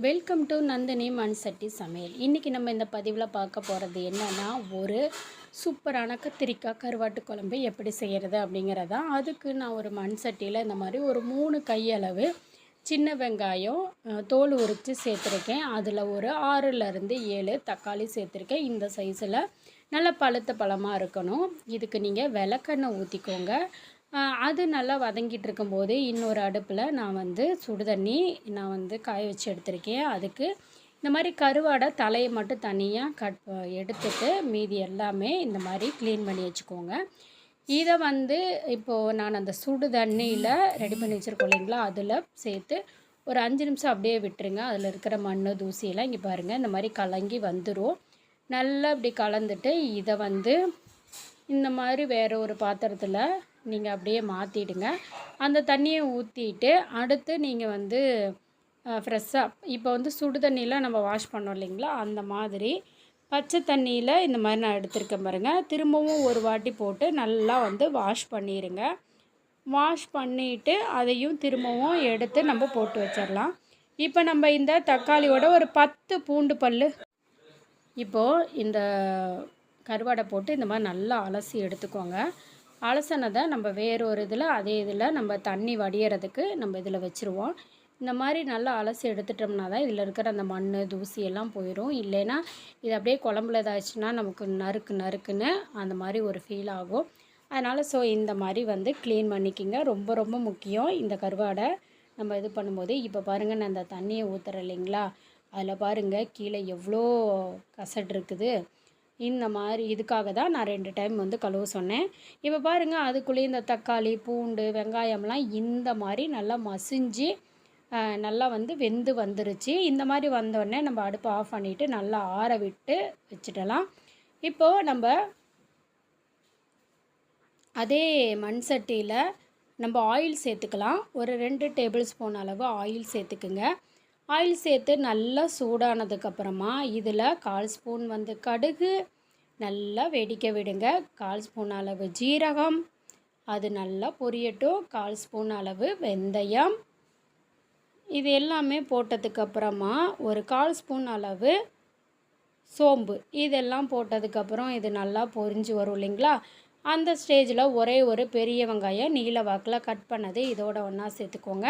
Welcome to Nandini மண் சட்டி சமையல். இன்றைக்கி நம்ம இந்த பதிவில் பார்க்க போகிறது என்னென்னா, ஒரு சூப்பரான கத்திரிக்காய் கருவாட்டு குழம்பு எப்படி செய்கிறது அப்படிங்கிறதான். அதுக்கு நான் ஒரு மண் சட்டியில் இந்த மாதிரி ஒரு 3 கையளவு சின்ன வெங்காயம் தோல் உரித்து சேர்த்துருக்கேன். அதில் ஒரு 6லேருந்து 7 தக்காளி சேர்த்துருக்கேன். இந்த சைஸில் நல்ல பழுத்த பழமாக இருக்கணும். இதுக்கு நீங்கள் விளக்கெண்ணெய் ஊற்றிக்கோங்க. அது நல்லா வதங்கிட்டு இருக்கும்போது இன்னொரு அடுப்பில் நான் சுடு தண்ணி காய வச்சு எடுத்திருக்கேன். அதுக்கு இந்த மாதிரி கருவாடை தலையை மட்டும் தனியாக எடுத்துட்டு மீதி எல்லாமே இந்த மாதிரி க்ளீன் பண்ணி வச்சுக்கோங்க. இதை இப்போது நான் அந்த சுடு தண்ணியில் ரெடி பண்ணி வச்சுருக்கோம் இல்லைங்களா, அதில் சேர்த்து ஒரு 5 நிமிஷம் அப்படியே விட்டுருங்க. அதில் இருக்கிற மண் தூசியெல்லாம் இங்கே பாருங்கள் இந்த மாதிரி கலங்கி வந்துடும். நல்லா இப்படி கலந்துட்டு இதை இந்த மாதிரி வேறு ஒரு பாத்திரத்தில் நீங்கள் அப்படியே மாற்றிடுங்க. அந்த தண்ணியை ஊற்றிட்டு அடுத்து நீங்கள் ஃப்ரெஷ்ஷாக இப்போ சுடு தண்ணியில் நம்ம வாஷ் பண்ணோம் இல்லைங்களா, அந்த மாதிரி பச்சை தண்ணியில் இந்த மாதிரி நான் எடுத்துருக்கேன் பாருங்கள். திரும்பவும் ஒரு வாட்டி போட்டு நல்லா வாஷ் பண்ணிடுங்க. வாஷ் பண்ணிவிட்டு அதையும் திரும்பவும் எடுத்து நம்ம போட்டு வச்சிடலாம். இப்போ நம்ம இந்த தக்காளியோட ஒரு 10 பூண்டு பல் இப்போது இந்த கருவாடை போட்டு இந்த மாதிரி நல்லா அலசி எடுத்துக்கோங்க. அலசினதை நம்ம வேறொரு அதே இதில் நம்ம தண்ணி வடிகிறதுக்கு நம்ம இதில் வச்சுருவோம். இந்த மாதிரி நல்லா அலசி எடுத்துட்டோம்னா தான் இதில் இருக்கிற அந்த மண் தூசி எல்லாம் போயிடும். இல்லைன்னா இது அப்படியே குழம்புல ஏதாச்சுன்னா நமக்கு நறுக்குன்னு அந்த மாதிரி ஒரு ஃபீல் ஆகும். அதனால் இந்த மாதிரி க்ளீன் பண்ணிக்கிங்க. ரொம்ப ரொம்ப முக்கியம் இந்த கருவாடை நம்ம இது பண்ணும்போது. இப்போ பாருங்கள், நான் அந்த தண்ணியை ஊற்றுறேன் இல்லைங்களா, அதில் பாருங்கள் கீழே எவ்வளோ கசடு இருக்குது. இந்த மாதிரி இதுக்காக தான் நான் 2 டைம் கழுவ சொன்னேன். இப்போ பாருங்கள், அதுக்குள்ளேயே இந்த தக்காளி பூண்டு வெங்காயம்லாம் இந்த மாதிரி நல்லா மசிஞ்சு நல்லா வெந்து வந்துருச்சு. இந்த மாதிரி வந்தோடனே நம்ம அடுப்பை ஆஃப் பண்ணிவிட்டு நல்லா ஆற விட்டு வச்சுடலாம். இப்போது நம்ம அதே மண் சட்டியில் நம்ம ஆயில் சேர்த்துக்கலாம். ஒரு 2 டேபிள் ஸ்பூன் அளவு ஆயில் சேர்த்துக்குங்க. ஆயில் சேர்த்து நல்லா சூடானதுக்கப்புறமா இதில் 1/4 ஸ்பூன் கடுகு நல்லா வெடிக்க விடுங்க. 1/4 ஸ்பூன் அளவு ஜீரகம், அது நல்லா பொரியட்டும். 1/4 ஸ்பூன் அளவு வெந்தயம், இது எல்லாமே போட்டதுக்கப்புறமா ஒரு 1/4 ஸ்பூன் அளவு சோம்பு, இதெல்லாம் போட்டதுக்கப்புறம் இது நல்லா பொரிஞ்சு வரும் இல்லைங்களா, அந்த ஸ்டேஜில் ஒரே ஒரு பெரிய வெங்காயம் நீல வாக்கில் கட் பண்ணது இதோட ஒன்றா சேர்த்துக்கோங்க.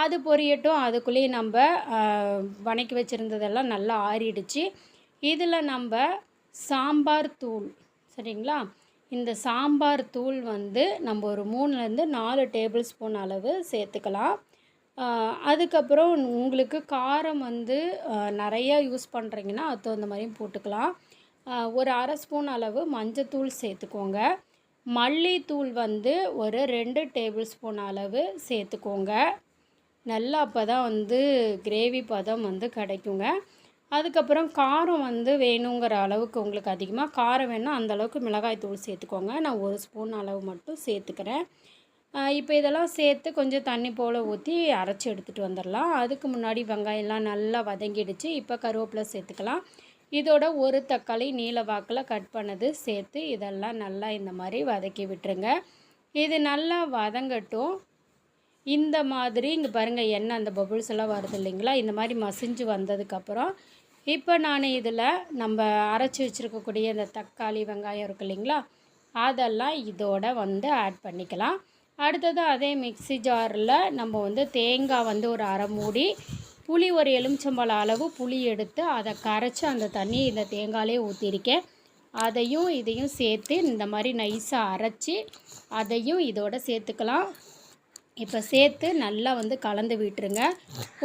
அது பொரியட்டும். அதுக்குள்ளேயே நம்ம வணக்கி வச்சுருந்ததெல்லாம் நல்லா ஆறிடுச்சு. இதில் நம்ம சாம்பார் தூள், சரிங்களா, இந்த சாம்பார் தூள் நம்ம ஒரு 3லேருந்து 4 டேபிள் ஸ்பூன் அளவு சேர்த்துக்கலாம். அதுக்கப்புறம் உங்களுக்கு காரம் நிறையா யூஸ் பண்ணுறீங்கன்னா அது தகுந்த மாதிரியும் போட்டுக்கலாம். ஒரு 1/2 ஸ்பூன் அளவு மஞ்சத்தூள் சேர்த்துக்கோங்க. மல்லித்தூள் ஒரு 2 டேபிள் ஸ்பூன் அளவு சேர்த்துக்கோங்க. நல்லா அப்போ தான் கிரேவி பதம் கிடைக்குங்க. அதுக்கப்புறம் காரம் வேணுங்கிற அளவுக்கு உங்களுக்கு அதிகமாக காரம் வேணும்னா அந்தளவுக்கு மிளகாய் தூள் சேர்த்துக்கோங்க. நான் 1 ஸ்பூன் அளவு மட்டும் சேர்த்துக்கிறேன். இப்போ இதெல்லாம் சேர்த்து கொஞ்சம் தண்ணி போல் ஊற்றி அரைச்சி எடுத்துகிட்டு வந்துடலாம். அதுக்கு முன்னாடி வெங்காயம்லாம் நல்லா வதங்கிடுச்சு. இப்போ கருவேப்பிலை சேர்த்துக்கலாம். இதோட ஒரு தக்காளி நீல வாக்கில் கட் பண்ணது சேர்த்து இதெல்லாம் நல்லா இந்த மாதிரி வதக்கி விட்டுருங்க. இது நல்லா வதங்கட்டும். இந்த மாதிரி இங்கே பாருங்கள், எண்ணெய் அந்த பபுள்ஸ் எல்லாம் வருது இல்லைங்களா, இந்த மாதிரி மசிஞ்சு வந்ததுக்கப்புறம் இப்போ நான் இதில் நம்ம அரைச்சி வச்சுருக்கக்கூடிய இந்த தக்காளி வெங்காயம் இருக்குது இல்லைங்களா, அதெல்லாம் இதோட ஆட் பண்ணிக்கலாம். அடுத்தது அதே மிக்ஸி ஜாரில் நம்ம தேங்காய் ஒரு அரை மூடி, புளி ஒரு எலுமிச்சம்பழம் அளவு புளி எடுத்து அதை கரைச்சி அந்த தண்ணி இந்த தேங்காயிலே ஊற்றிருக்கேன். அதையும் இதையும் சேர்த்து இந்த மாதிரி நைஸாக அரைச்சி அதையும் இதோட சேர்த்துக்கலாம். இப்போ சேர்த்து நல்லா கலந்து விட்டுருங்க.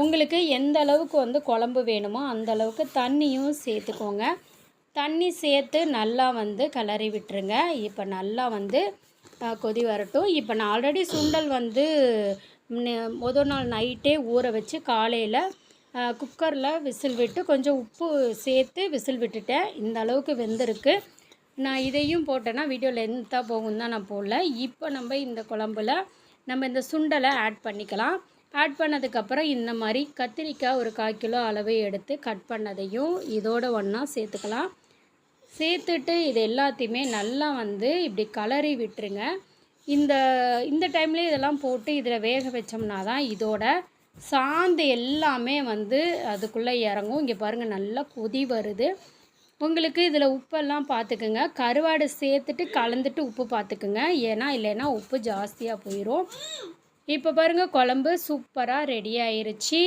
உங்களுக்கு எந்த அளவுக்கு குழம்பு வேணுமோ அந்த அளவுக்கு தண்ணியும் சேர்த்துக்கோங்க. தண்ணி சேர்த்து நல்லா கிளறி விட்டுருங்க. இப்போ நல்லா கொதி வரட்டும். இப்போ நான் ஆல்ரெடி சுண்டல் முதல் நாள் நைட்டே ஊற வச்சு காலையில் குக்கரில் விசில் விட்டு கொஞ்சம் உப்பு சேர்த்து விசில் விட்டுட்டேன். இந்த அளவுக்கு வெந்திருக்கு. நான் இதையும் போட்டேன்னா வீடியோ லென்த்தாக போகும் தான் நான் போடல. இப்போ நம்ம இந்த குழம்புல நம்ம இந்த சுண்டலை ஆட் பண்ணிக்கலாம். ஆட் பண்ணதுக்கப்புறம் இந்த மாதிரி கத்திரிக்காய் ஒரு 1/4 கிலோ அளவு எடுத்து கட் பண்ணதையும் இதோட ஒன்றா சேர்த்துக்கலாம். சேர்த்துட்டு இது எல்லாத்தையுமே நல்லா இப்படி கலரி விட்டுருங்க. இந்த டைம்லேயே இதெல்லாம் போட்டு இதில் வேக வச்சோம்னா தான் இதோட சாந்து எல்லாமே வந்து அதுக்குள்ளே இறங்கும். இங்கே பாருங்கள் நல்லா கொதி வருது. உங்களுக்கு இதில் உப்பெல்லாம் பார்த்துக்குங்க. கருவாடு சேர்த்துட்டு கலந்துட்டு உப்பு பார்த்துக்குங்க. ஏன்னா இல்லைன்னா உப்பு ஜாஸ்தியாக போயிடும். இப்போ பாருங்கள் குழம்பு சூப்பராக ரெடி ஆயிருச்சு.